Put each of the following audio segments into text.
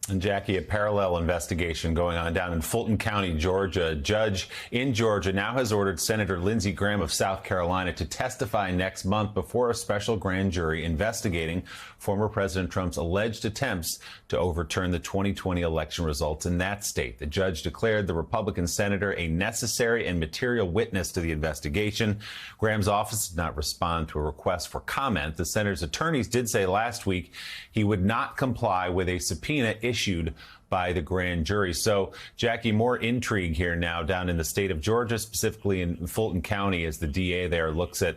And Jackie, a parallel investigation going on down in Fulton County, Georgia. A judge in Georgia now has ordered Senator Lindsey Graham of South Carolina to testify next month before a special grand jury investigating former President Trump's alleged attempts to overturn the 2020 election results in that state. The judge declared the Republican senator a necessary and material witness to the investigation. Graham's office did not respond to a request for comment. The senator's attorneys did say last week he would not comply with a subpoena issued by the grand jury. So, Jackie, more intrigue here now down in the state of Georgia, specifically in Fulton County, as the DA there looks at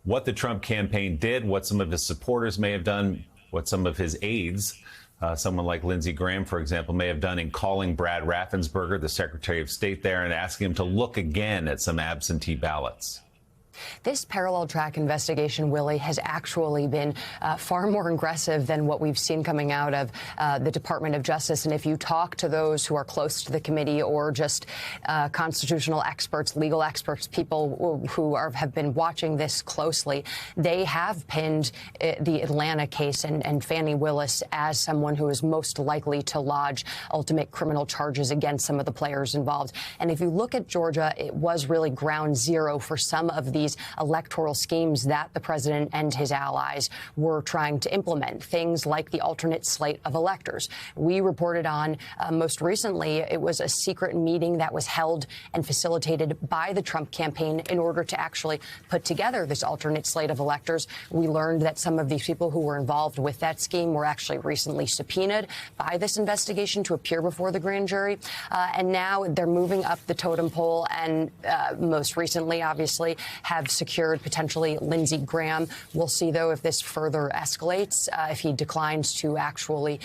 what the Trump campaign did, what some of his supporters may have done, what some of his aides, someone like Lindsey Graham, for example, may have done in calling Brad Raffensperger, the Secretary of State there, and asking him to look again at some absentee ballots. This parallel track investigation, Willie, has actually been far more aggressive than what we've seen coming out of the Department of Justice. And if you talk to those who are close to the committee or just constitutional experts, legal experts, people who have been watching this closely, they have pinned the Atlanta case and Fani Willis as someone who is most likely to lodge ultimate criminal charges against some of the players involved. And if you look at Georgia, it was really ground zero for some of these electoral schemes that the president and his allies were trying to implement, things like the alternate slate of electors. We reported on most recently, it was a secret meeting that was held and facilitated by the Trump campaign in order to actually put together this alternate slate of electors. We learned that some of these people who were involved with that scheme were actually recently subpoenaed by this investigation to appear before the grand jury. And now they're moving up the totem pole and most recently, obviously, have secured potentially Lindsey Graham. We'll see, though, if this further escalates, if he declines to actually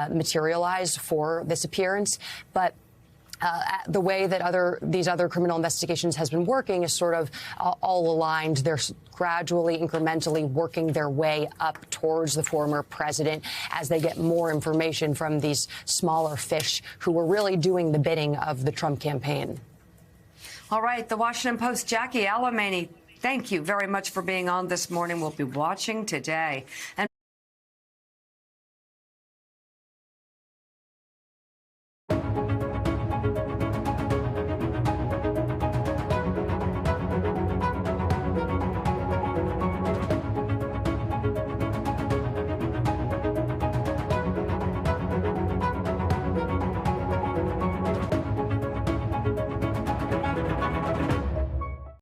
materialize for this appearance. But the way that these other criminal investigations has been working is sort of all aligned. They're gradually, incrementally working their way up towards the former president as they get more information from these smaller fish who were really doing the bidding of the Trump campaign. All right, the Washington Post, Jackie Alemany, thank you very much for being on this morning. We'll be watching today. And